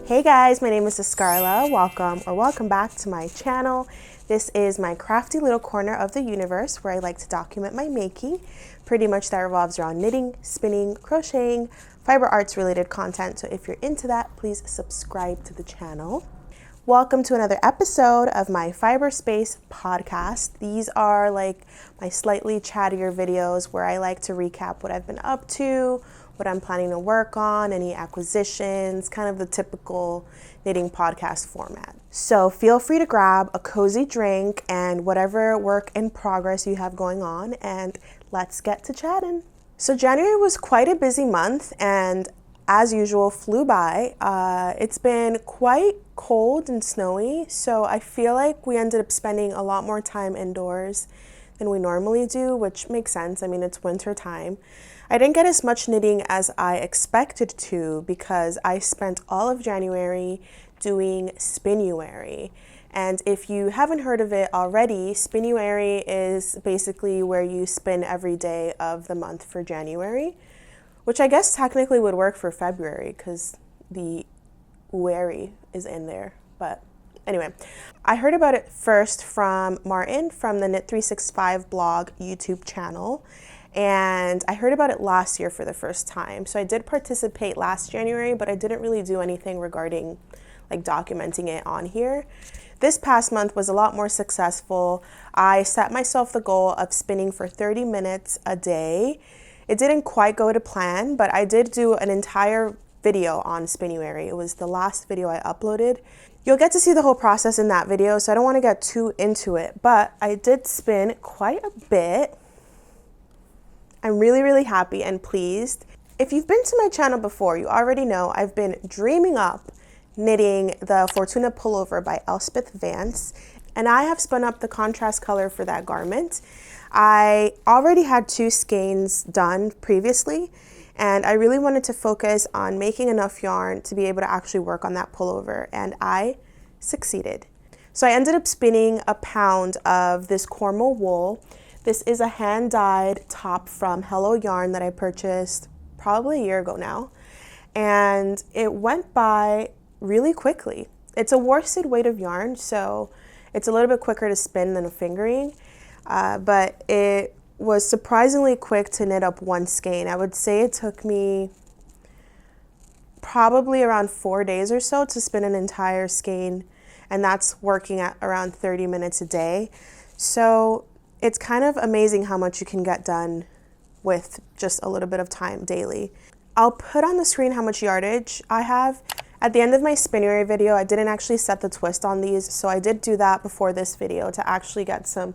Hey guys, my name is Escarla. Welcome back to my channel. This is my crafty little corner of the universe where I like to document my making. Pretty much that revolves around knitting, spinning, crocheting, fiber arts related content. So if you're into that, please subscribe to the channel. Welcome to another episode of my Fiber Space podcast. These are like my slightly chattier videos where I like to recap what I've been up to, what I'm planning to work on, any acquisitions, kind of the typical knitting podcast format. So feel free to grab a cozy drink and whatever work in progress you have going on, and let's get to chatting. So January was quite a busy month and as usual flew by. It's been quite cold and snowy, so I feel like we ended up spending a lot more time indoors than we normally do, which makes sense. I mean, it's winter time. I didn't get as much knitting as I expected to because I spent all of January doing Spinuary. And if you haven't heard of it already, Spinuary is basically where you spin every day of the month for January, which I guess technically would work for February because the wary is in there. But anyway, I heard about it first from Martin from the Knit 365 blog YouTube channel. And I heard about it last year for the first time. So I did participate last January, but I didn't really do anything regarding like documenting it on here. This past month was a lot more successful. I set myself the goal of spinning for 30 minutes a day. It didn't quite go to plan, but I did do an entire video on Spinuary. It was the last video I uploaded. You'll get to see the whole process in that video, so I don't want to get too into it, but I did spin quite a bit. I'm really happy and pleased. If you've been to my channel before, you already know I've been dreaming up knitting the Fortuna Pullover by Elspeth Vance, and I have spun up the contrast color for that garment. I already had 2 skeins done previously, and I really wanted to focus on making enough yarn to be able to actually work on that pullover, and I succeeded. So I ended up spinning a pound of this Cornwall wool. This is a hand-dyed top from Hello Yarn that I purchased probably a year ago now, and it went by really quickly. It's a worsted weight of yarn, so it's a little bit quicker to spin than a fingering, but it was surprisingly quick to knit up 1 skein. I would say it took me probably around 4 days or so to spin an entire skein, and that's working at around 30 minutes a day. So it's kind of amazing how much you can get done with just a little bit of time daily. I'll put on the screen how much yardage I have. At the end of my Spinuary video, I didn't actually set the twist on these, so I did do that before this video to actually get some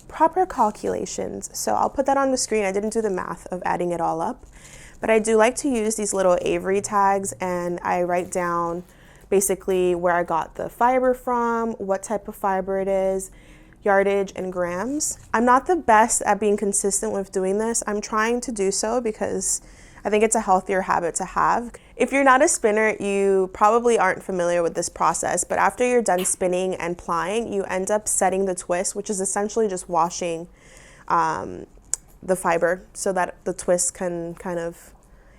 proper calculations. So I'll put that on the screen. I didn't do the math of adding it all up, but I do like to use these little Avery tags, and I write down basically where I got the fiber from, what type of fiber it is, yardage, and grams. I'm not the best at being consistent with doing this. I'm trying to do so because I think it's a healthier habit to have. If you're not a spinner, you probably aren't familiar with this process, but after you're done spinning and plying, you end up setting the twist, which is essentially just washing the fiber so that the twist can kind of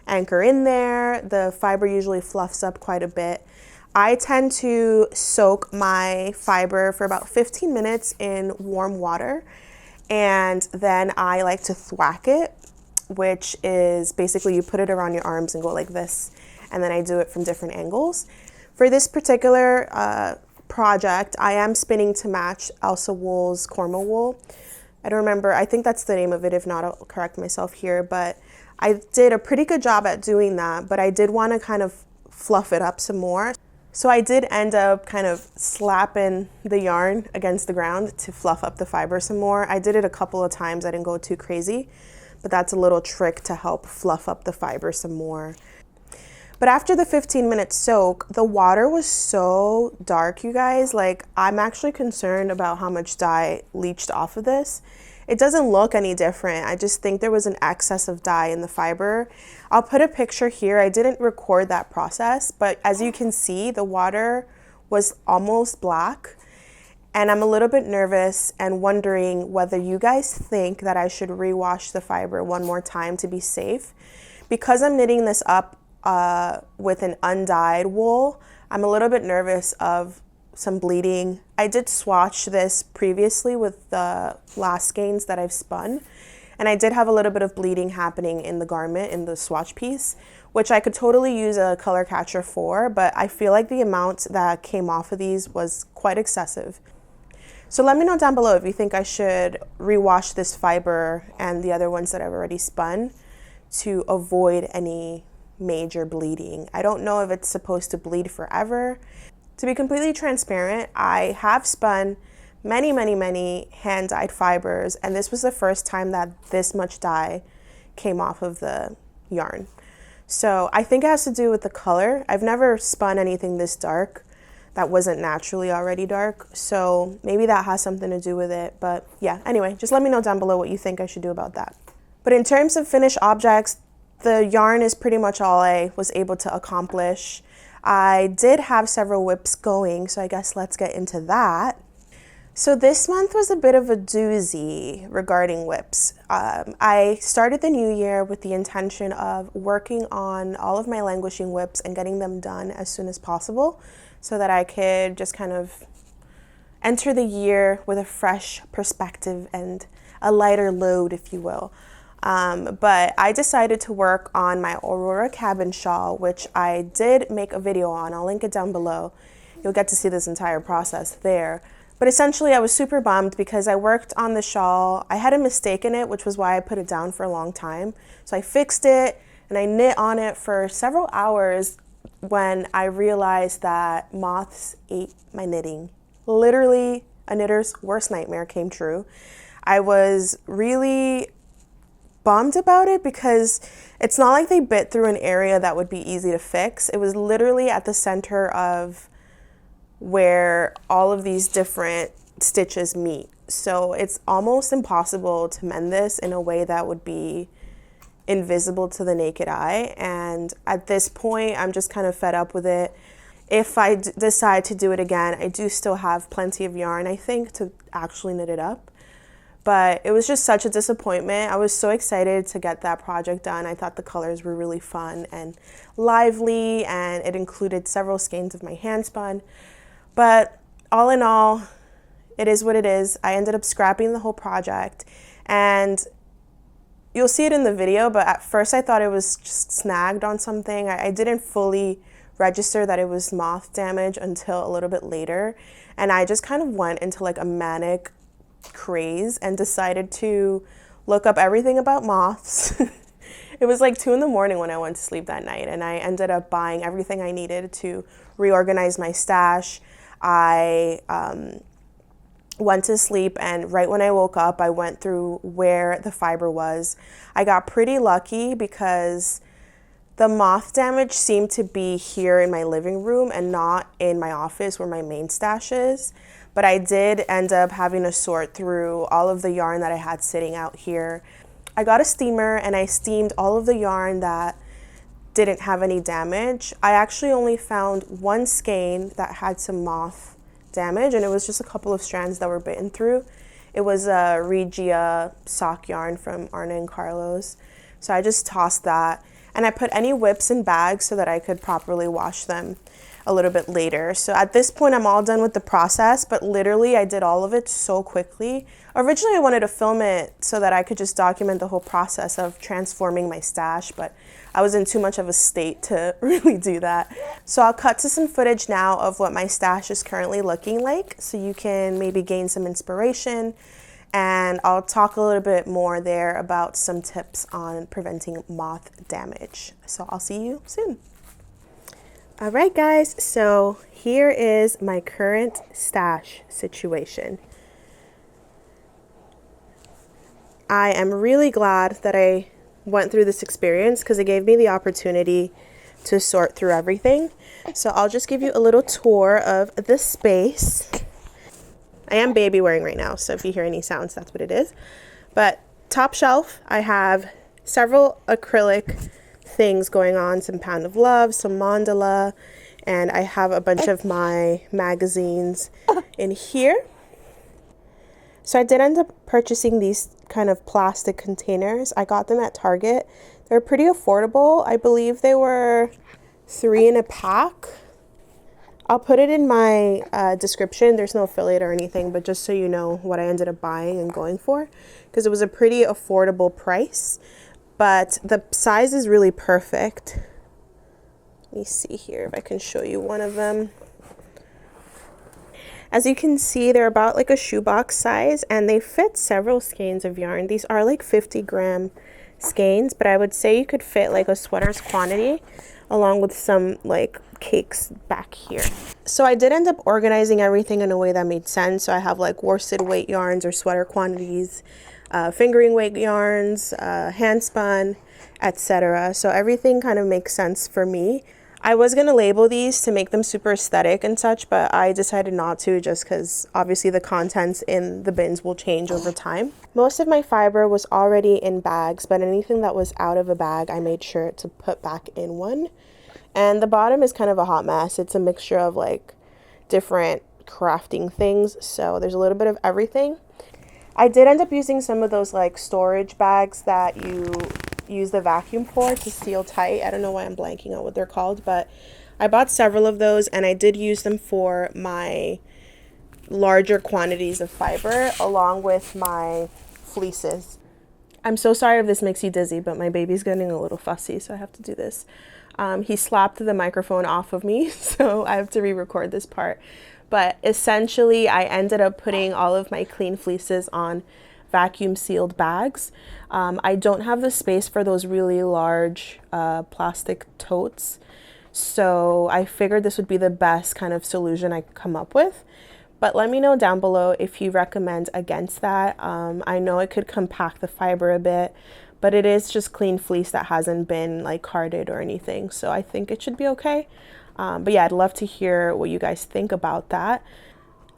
anchor in there. The fiber usually fluffs up quite a bit. I tend to soak my fiber for about 15 minutes in warm water, and then I like to thwack it, which is basically you put it around your arms and go like this, and then I do it from different angles. For this particular project, I am spinning to match Elsa Wool's Cornwall wool. I don't remember, I think that's the name of it. If not, I'll correct myself here, but I did a pretty good job at doing that, but I did want to kind of fluff it up some more. So I did end up kind of slapping the yarn against the ground to fluff up the fiber some more. I did it a couple of times. I didn't go too crazy, but that's a little trick to help fluff up the fiber some more. But after the 15-minute soak, the water was so dark, you guys. Like, I'm actually concerned about how much dye leached off of this. It doesn't look any different. I just think there was an excess of dye in the fiber. I'll put a picture here. I didn't record that process, but as you can see, the water was almost black. And I'm a little bit nervous and wondering whether you guys think that I should rewash the fiber one more time to be safe. Because I'm knitting this up with an undyed wool. I'm a little bit nervous of some bleeding. I did swatch this previously with the last skeins that I've spun, and I did have a little bit of bleeding happening in the garment, in the swatch piece, which I could totally use a color catcher for, but I feel like the amount that came off of these was quite excessive. So let me know down below if you think I should rewash this fiber and the other ones that I've already spun to avoid any major bleeding. I don't know if it's supposed to bleed forever. To be completely transparent, I have spun many hand-dyed fibers, and this was the first time that this much dye came off of the yarn. So I think it has to do with the color. I've never spun anything this dark that wasn't naturally already dark, so maybe that has something to do with it. But yeah, anyway, just let me know down below what you think I should do about that. But in terms of finished objects, the yarn is pretty much all I was able to accomplish. I did have several whips going, so I guess let's get into that. So this month was a bit of a doozy regarding whips. I started the new year with the intention of working on all of my languishing whips and getting them done as soon as possible so that I could just kind of enter the year with a fresh perspective and a lighter load, if you will. But I decided to work on my Aurora cabin shawl, which I did make a video on. I'll link it down below. You'll get to see this entire process there. But essentially I was super bummed because I worked on the shawl. I had a mistake in it, which was why I put it down for a long time. So I fixed it and I knit on it for several hours when I realized that moths ate my knitting. Literally a knitter's worst nightmare came true. I was really bummed about it because it's not like they bit through an area that would be easy to fix. It was literally at the center of where all of these different stitches meet. So it's almost impossible to mend this in a way that would be invisible to the naked eye. And at this point, I'm just kind of fed up with it. If I decide to do it again, I do still have plenty of yarn, I think, to actually knit it up. But it was just such a disappointment. I was so excited to get that project done. I thought the colors were really fun and lively, and it included several skeins of my handspun. But all in all, it is what it is. I ended up scrapping the whole project, and you'll see it in the video, but at first I thought it was just snagged on something. I didn't fully register that it was moth damage until a little bit later, and I just kind of went into like a manic craze and decided to look up everything about moths. It was like 2 in the morning when I went to sleep that night, and I ended up buying everything I needed to reorganize my stash. I went to sleep, and right when I woke up, I went through where the fiber was. I got pretty lucky because the moth damage seemed to be here in my living room and not in my office where my main stash is. But I did end up having to sort through all of the yarn that I had sitting out here. I got a steamer and I steamed all of the yarn that didn't have any damage. I actually only found one skein that had some moth damage, and it was just a couple of strands that were bitten through. It was a Regia sock yarn from Arna and Carlos. So I just tossed that, and I put any whips in bags so that I could properly wash them a little bit later. So at this point, I'm all done with the process, but literally I did all of it so quickly. Originally, I wanted to film it so that I could just document the whole process of transforming my stash, but I was in too much of a state to really do that. So I'll cut to some footage now of what my stash is currently looking like so you can maybe gain some inspiration, and I'll talk a little bit more there about some tips on preventing moth damage. So I'll see you soon. All right, guys, so here is my current stash situation. I am really glad that I went through this experience because it gave me the opportunity to sort through everything. So I'll just give you a little tour of the space. I am baby wearing right now, so if you hear any sounds, that's what it is. But top shelf, I have several acrylic things going on, some Pound of Love, some mandala, and I have a bunch of my magazines in here. So I did end up purchasing these kind of plastic containers. I got them at Target. They're pretty affordable. I believe they were 3 in a pack. I'll put it in my description. There's no affiliate or anything, but just so you know what I ended up buying and going for, because it was a pretty affordable price, but the size is really perfect. Let me see here if I can show you one of them. As you can see, they're about like a shoebox size, and they fit several skeins of yarn. These are like 50-gram skeins, but I would say you could fit like a sweater's quantity along with some like cakes back here. So I did end up organizing everything in a way that made sense. So I have like worsted weight yarns or sweater quantities, fingering weight yarns, hand spun, etc. So everything kind of makes sense for me. I was going to label these to make them super aesthetic and such, but I decided not to, just because obviously the contents in the bins will change over time. Most of my fiber was already in bags, but anything that was out of a bag I made sure to put back in one. And the bottom is kind of a hot mess. It's a mixture of like different crafting things, so there's a little bit of everything. I did end up using some of those like storage bags that you use the vacuum for to seal tight. I don't know why I'm blanking on what they're called, but I bought several of those, and I did use them for my larger quantities of fiber along with my fleeces. I'm so sorry if this makes you dizzy, but my baby's getting a little fussy, so I have to do this. He slapped the microphone off of me, so I have to re-record this part. But essentially, I ended up putting all of my clean fleeces on vacuum sealed bags. I don't have the space for those really large plastic totes, so I figured this would be the best kind of solution I could come up with. But let me know down below if you recommend against that. I know it could compact the fiber a bit, but it is just clean fleece that hasn't been like carded or anything, so I think it should be okay. But yeah, I'd love to hear what you guys think about that.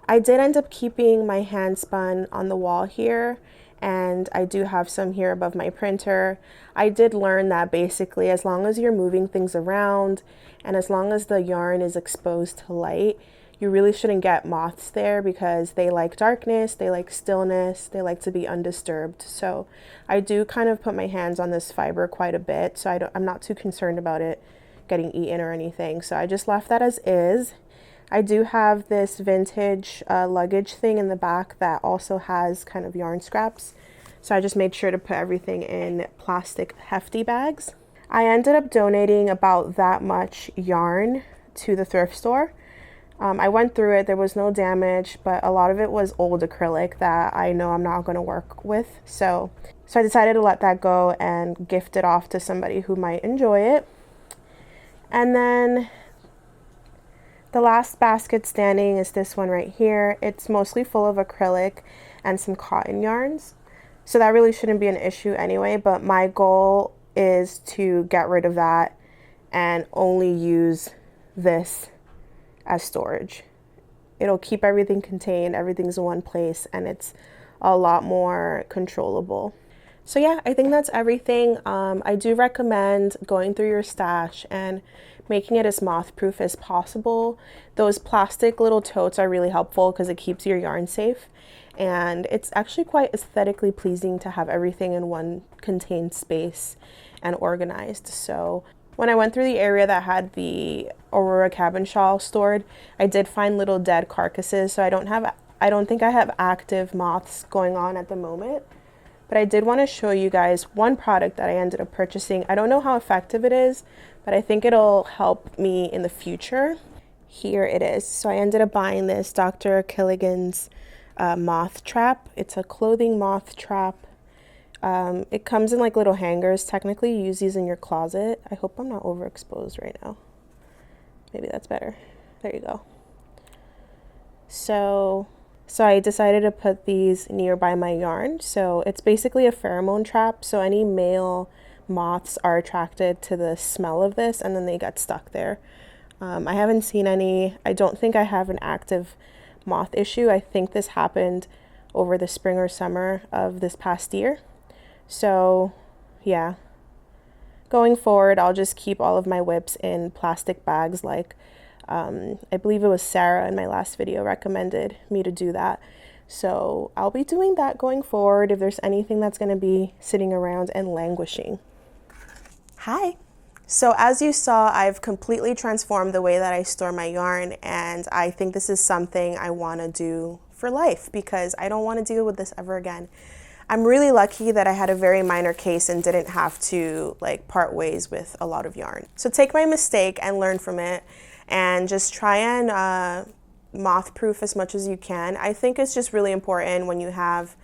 I did end up keeping my hand spun on the wall here, and I do have some here above my printer. I did learn that basically as long as you're moving things around and as long as the yarn is exposed to light, you really shouldn't get moths there, because they like darkness, they like stillness, they like to be undisturbed. So I do kind of put my hands on this fiber quite a bit, so I'm not too concerned about it getting eaten or anything. So I just left that as is. I do have this vintage luggage thing in the back that also has kind of yarn scraps. So I just made sure to put everything in plastic hefty bags. I ended up donating about that much yarn to the thrift store. I went through it, there was no damage, but a lot of it was old acrylic that I know I'm not going to work with. So I decided to let that go and gift it off to somebody who might enjoy it. And then the last basket standing is this one right here. It's mostly full of acrylic and some cotton yarns, so that really shouldn't be an issue anyway, but my goal is to get rid of that and only use this as storage. It'll keep everything contained, everything's in one place, and it's a lot more controllable. So yeah, I think that's everything. I do recommend going through your stash and making it as moth-proof as possible. Those plastic little totes are really helpful because it keeps your yarn safe, and it's actually quite aesthetically pleasing to have everything in one contained space and organized. So when I went through the area that had the Aurora cabin shawl stored, I did find little dead carcasses, so I don't think I have active moths going on at the moment. But I did want to show you guys one product that I ended up purchasing. I don't know how effective it is, but I think it'll help me in the future. Here it is. So I ended up buying this Dr. Killigan's moth trap. It's a clothing moth trap. It comes in like little hangers. Technically, you use these in your closet. I hope I'm not overexposed right now. Maybe that's better. There you go. So I decided to put these nearby my yarn. So it's basically a pheromone trap. So any male moths are attracted to the smell of this, and then they get stuck there. I haven't seen any. I don't think I have an active moth issue. I think this happened over the spring or summer of this past year. So yeah, going forward, I'll just keep all of my whips in plastic bags like I believe it was Sarah in my last video recommended me to do that. So I'll be doing that going forward if there's anything that's going to be sitting around and languishing. Hi. So as you saw, I've completely transformed the way that I store my yarn, and I think this is something I want to do for life because I don't want to deal with this ever again. I'm really lucky that I had a very minor case and didn't have to like part ways with a lot of yarn. So take my mistake and learn from it and just try and moth-proof as much as you can. I think it's just really important when you have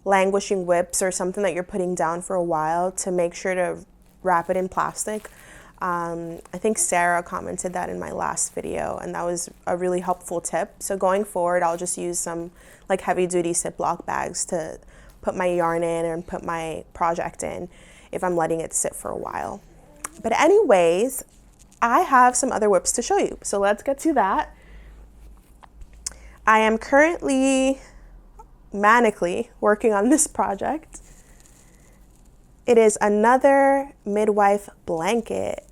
languishing whips or something that you're putting down for a while to make sure to wrap it in plastic. I think Sarah commented that in my last video, and that was a really helpful tip. So going forward, I'll just use some like heavy duty Ziploc bags to put my yarn in and put my project in if I'm letting it sit for a while. But anyways, I have some other whips to show you. So let's get to that. I am currently manically working on this project. It is another midwife blanket.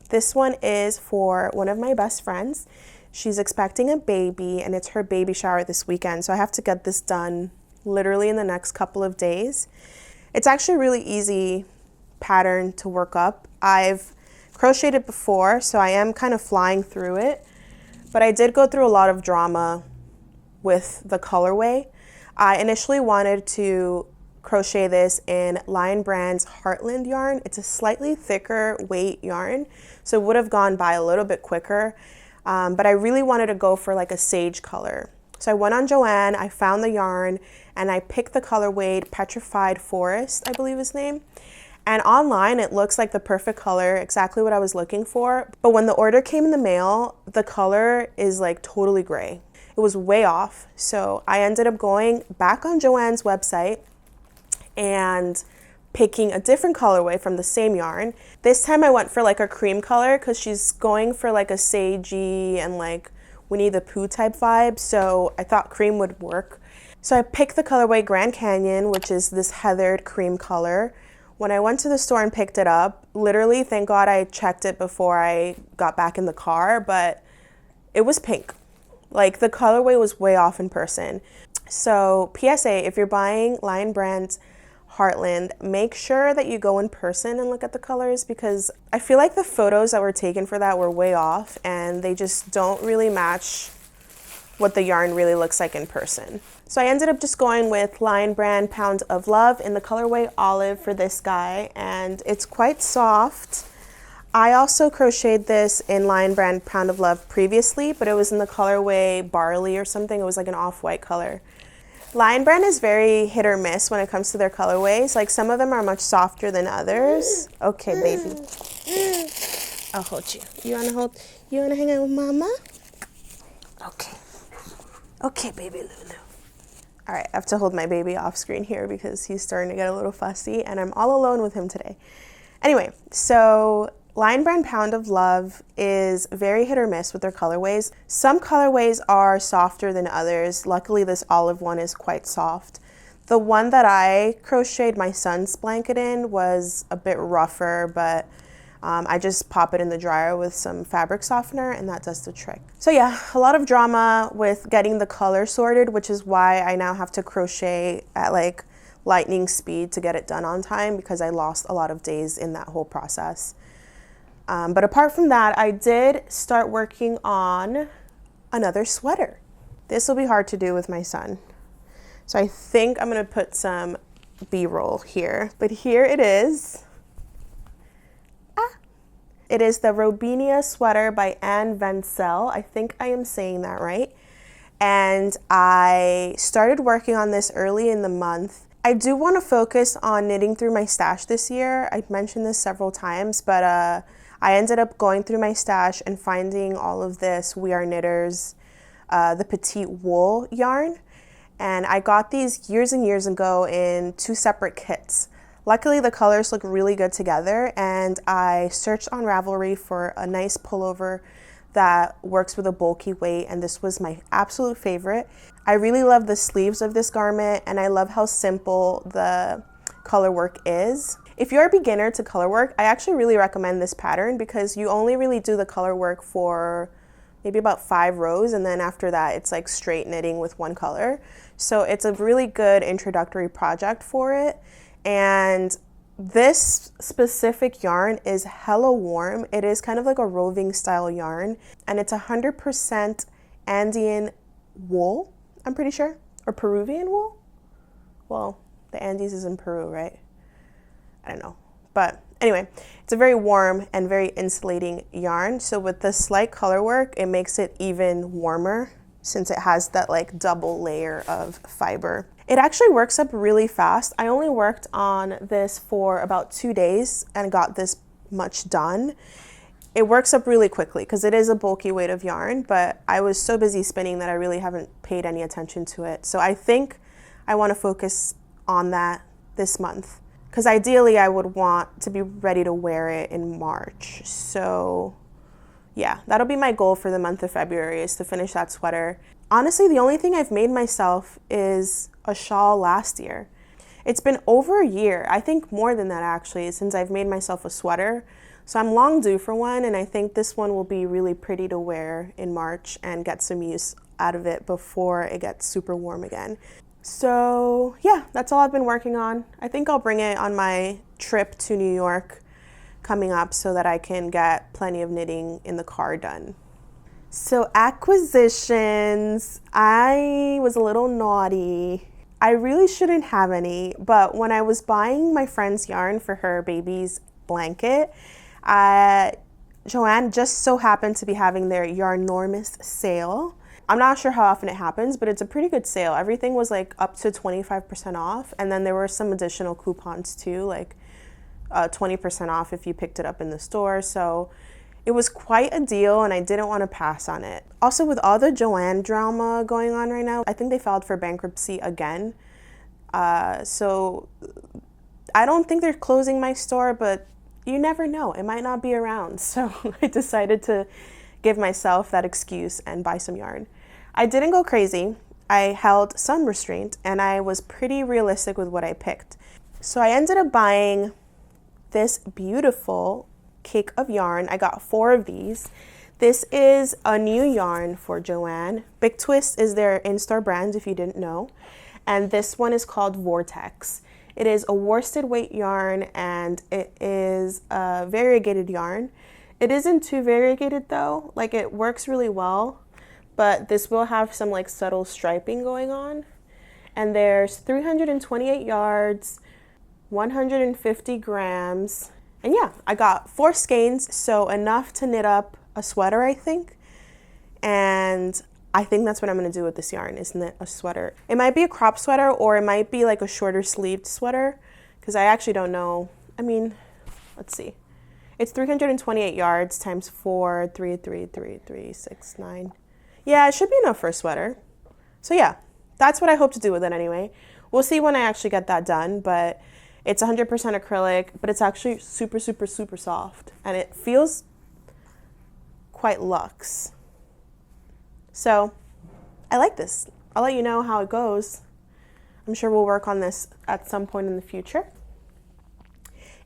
This one is for one of my best friends. She's expecting a baby and it's her baby shower this weekend. So I have to get this done literally in the next couple of days. It's actually a really easy pattern to work up. I've crocheted before, so I am kind of flying through it, but I did go through a lot of drama with the colorway. I initially wanted to crochet this in Lion Brand's Heartland yarn. It's a slightly thicker weight yarn, so it would have gone by a little bit quicker, but I really wanted to go for like a sage color. So I went on Joann, I found the yarn, and I picked the colorway Petrified Forest, I believe his name. And online, it looks like the perfect color, exactly what I was looking for. But when the order came in the mail, the color is like totally gray. It was way off. So I ended up going back on Joann's website and picking a different colorway from the same yarn. This time I went for like a cream color because she's going for like a sagey and like Winnie the Pooh type vibe. So I thought cream would work. So I picked the colorway Grand Canyon, which is this heathered cream color. When I went to the store and picked it up, literally, thank God I checked it before I got back in the car, but it was pink. Like the colorway was way off in person. So PSA, if you're buying Lion Brand's Heartland, make sure that you go in person and look at the colors because I feel like the photos that were taken for that were way off and they just don't really match what the yarn really looks like in person. So I ended up just going with Lion Brand Pound of Love in the colorway Olive for this guy, and it's quite soft. I also crocheted this in Lion Brand Pound of Love previously, but it was in the colorway Barley or something. It was like an off-white color. Lion Brand is very hit or miss when it comes to their colorways. Like some of them are much softer than others. Okay, baby. I'll hold you. You wanna hang out with mama? Okay. Okay, baby Lulu. All right, I have to hold my baby off screen here because he's starting to get a little fussy and I'm all alone with him today. Anyway, so Lion Brand Pound of Love is very hit or miss with their colorways. Some colorways are softer than others. Luckily, this olive one is quite soft. The one that I crocheted my son's blanket in was a bit rougher, but I just pop it in the dryer with some fabric softener and that does the trick. So yeah, a lot of drama with getting the color sorted, which is why I now have to crochet at like lightning speed to get it done on time because I lost a lot of days in that whole process. But apart from that, I did start working on another sweater. This will be hard to do with my son. So I think I'm gonna put some B-roll here, but here it is. It is the Robinia sweater by Anne Vencel. I think I am saying that right. And I started working on this early in the month. I do want to focus on knitting through my stash this year. I've mentioned this several times, but I ended up going through my stash and finding all of this We Are Knitters, the petite wool yarn. And I got these years and years ago in 2 separate kits. Luckily, the colors look really good together, and I searched on Ravelry for a nice pullover that works with a bulky weight, and this was my absolute favorite. I really love the sleeves of this garment, and I love how simple the color work is. If you're a beginner to color work, I actually really recommend this pattern because you only really do the color work for maybe about 5 rows, and then after that, it's like straight knitting with one color. So it's a really good introductory project for it. And This specific yarn is hella warm. It is kind of like a roving style yarn, and it's 100% Andean wool, I'm pretty sure, or Peruvian wool. Well, the Andes is in Peru, right? I don't know. But anyway, it's a very warm and very insulating yarn. So with the slight color work, it makes it even warmer since it has that like double layer of fiber. It actually works up really fast. I only worked on this for about 2 days and got this much done. It works up really quickly because it is a bulky weight of yarn, but I was so busy spinning that I really haven't paid any attention to it. So I think I want to focus on that this month, because ideally I would want to be ready to wear it in March. So yeah, that'll be my goal for the month of February, is to finish that sweater. Honestly, the only thing I've made myself is a shawl last year. It's been over a year, I think more than that actually, since I've made myself a sweater. So I'm long due for one, and I think this one will be really pretty to wear in March and get some use out of it before it gets super warm again. So yeah, that's all I've been working on. I think I'll bring it on my trip to New York coming up so that I can get plenty of knitting in the car done. So acquisitions, I was a little naughty. I really shouldn't have any, but when I was buying my friend's yarn for her baby's blanket, Joanne just so happened to be having their Yarnormous sale. I'm not sure how often it happens, but it's a pretty good sale. Everything was like up to 25% off, and then there were some additional coupons too, like 20% off if you picked it up in the store. So it was quite a deal, and I didn't want to pass on it. Also, with all the Joanne drama going on right now, I think they filed for bankruptcy again. So I don't think they're closing my store, but you never know. It might not be around. So I decided to give myself that excuse and buy some yarn. I didn't go crazy. I held some restraint, and I was pretty realistic with what I picked. So I ended up buying this beautiful cake of yarn. I got 4 of these. This is a new yarn for Joanne. Big Twist is their in-store brand, if you didn't know. And this one is called Vortex. It is a worsted weight yarn, and it is a variegated yarn. It isn't too variegated though, like it works really well, but this will have some like subtle striping going on. And there's 328 yards, 150 grams. And yeah, I got 4 skeins, so enough to knit up a sweater, I think. And I think that's what I'm gonna do with this yarn, is knit a sweater. It might be a crop sweater, or it might be like a shorter sleeved sweater, because I actually don't know. I mean, let's see. It's 328 yards times 4, 3, 3, 3, 3, 6, 9. Yeah, it should be enough for a sweater. So yeah, that's what I hope to do with it anyway. We'll see when I actually get that done, but it's 100% acrylic, but it's actually super, super, super soft, and it feels quite luxe. So I like this. I'll let you know how it goes. I'm sure we'll work on this at some point in the future.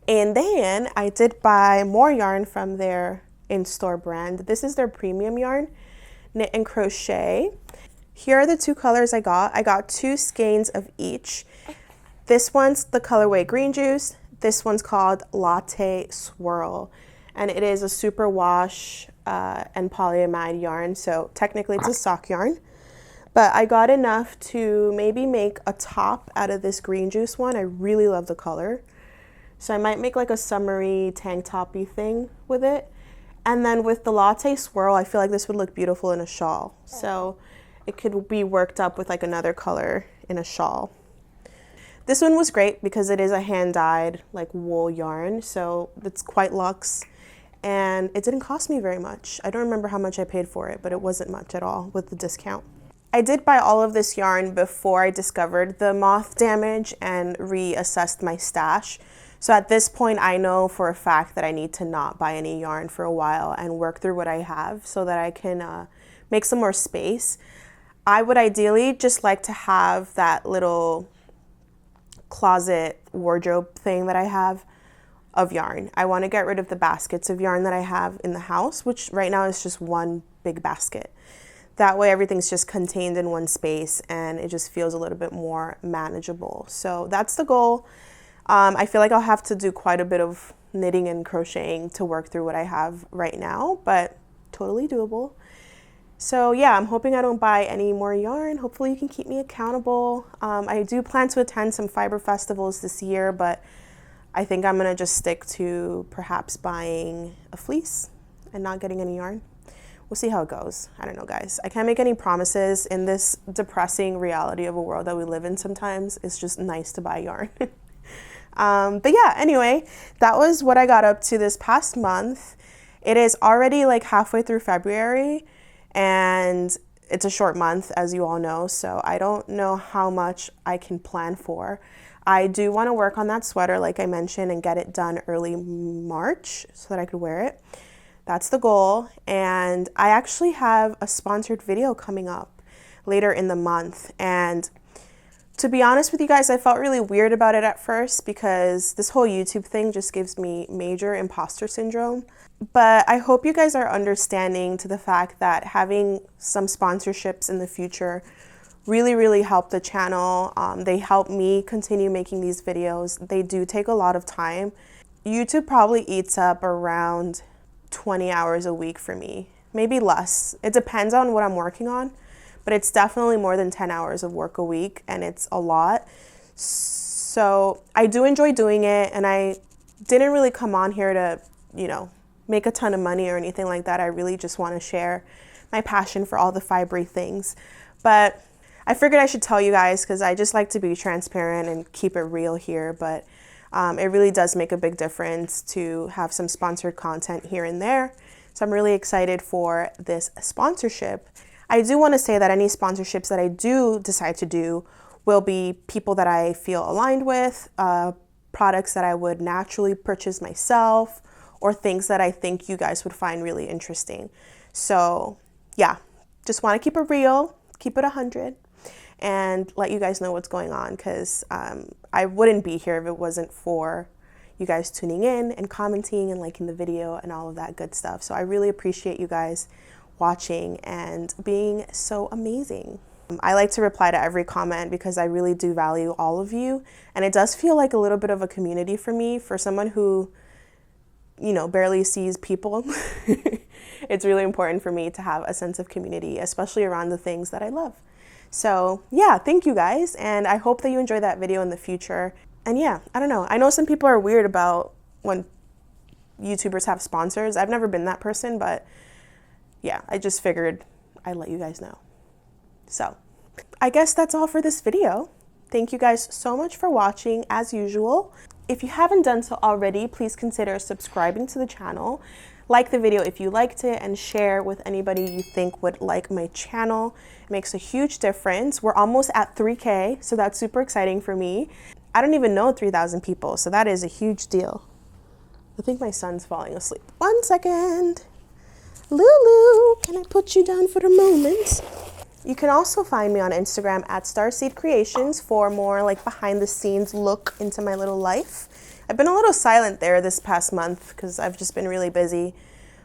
And then I did buy more yarn from their in-store brand. This is their premium yarn, Knit and Crochet. Here are the 2 colors I got. I got 2 skeins of each. This one's the colorway Green Juice. This one's called Latte Swirl. And it is a super wash and polyamide yarn. So technically it's a sock yarn. But I got enough to maybe make a top out of this Green Juice one. I really love the color. So I might make like a summery tank toppy thing with it. And then with the Latte Swirl, I feel like this would look beautiful in a shawl. So it could be worked up with like another color in a shawl. This one was great because it is a hand-dyed like wool yarn. So it's quite luxe, and it didn't cost me very much. I don't remember how much I paid for it, but it wasn't much at all with the discount. I did buy all of this yarn before I discovered the moth damage and reassessed my stash. So at this point, I know for a fact that I need to not buy any yarn for a while and work through what I have so that I can make some more space. I would ideally just like to have that little closet wardrobe thing that I have of yarn. I want to get rid of the baskets of yarn that I have in the house, which right now is just one big basket. That way everything's just contained in one space and it just feels a little bit more manageable. So that's the goal. I feel like I'll have to do quite a bit of knitting and crocheting to work through what I have right now, but totally doable. So yeah, I'm hoping I don't buy any more yarn. Hopefully you can keep me accountable. I do plan to attend some fiber festivals this year, but I think I'm gonna just stick to perhaps buying a fleece and not getting any yarn. We'll see how it goes. I don't know, guys. I can't make any promises in this depressing reality of a world that we live in sometimes. It's just nice to buy yarn. But yeah, anyway, that was what I got up to this past month. It is already like halfway through February, and it's a short month, as you all know, so I don't know how much I can plan for. I do want to work on that sweater, like I mentioned, and get it done early March so that I could wear it. That's the goal. And I actually have a sponsored video coming up later in the month. And to be honest with you guys, I felt really weird about it at first because this whole YouTube thing just gives me major imposter syndrome. But I hope you guys are understanding to the fact that having some sponsorships in the future really help the channel. They help me continue making these videos. They do take a lot of time. YouTube probably eats up around 20 hours a week for me, maybe less. It depends on what I'm working on, but it's definitely more than 10 hours of work a week, and it's a lot. So I do enjoy doing it, and I didn't really come on here to, you know, make a ton of money or anything like that. I really just want to share my passion for all the fibery things. But I figured I should tell you guys because I just like to be transparent and keep it real here, but it really does make a big difference to have some sponsored content here and there. So I'm really excited for this sponsorship. I do want to say that any sponsorships that I do decide to do will be people that I feel aligned with, products that I would naturally purchase myself, or things that I think you guys would find really interesting. So yeah, just want to keep it real, keep it 100. And let you guys know what's going on, because I wouldn't be here if it wasn't for you guys tuning in and commenting and liking the video and all of that good stuff. So I really appreciate you guys watching and being so amazing. I like to reply to every comment because I really do value all of you, and it does feel like a little bit of a community for me. For someone who, you know, barely sees people, it's really important for me to have a sense of community, especially around the things that I love. So yeah, thank you guys, and I hope that you enjoy that video in the future. And yeah, I don't know. I know some people are weird about when YouTubers have sponsors. I've never been that person, but yeah, I just figured I'd let you guys know. So I guess that's all for this video. Thank you guys so much for watching as usual. If you haven't done so already, please consider subscribing to the channel. Like the video if you liked it, and share with anybody you think would like my channel. It makes a huge difference. We're almost at 3K, so that's super exciting for me. I don't even know 3,000 people, so that is a huge deal. I think my son's falling asleep. 1 second. Lulu, can I put you down for a moment? You can also find me on Instagram at Starseed Creations for more like behind the scenes look into my little life. I've been a little silent there this past month because I've just been really busy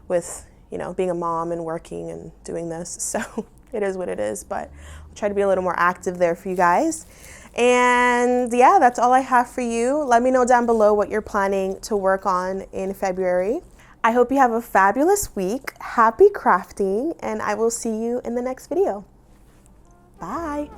with, you know, being a mom and working and doing this. So it is what it is, but I'll try to be a little more active there for you guys. And yeah, that's all I have for you. Let me know down below what you're planning to work on in February. I hope you have a fabulous week. Happy crafting, and I will see you in the next video. Bye.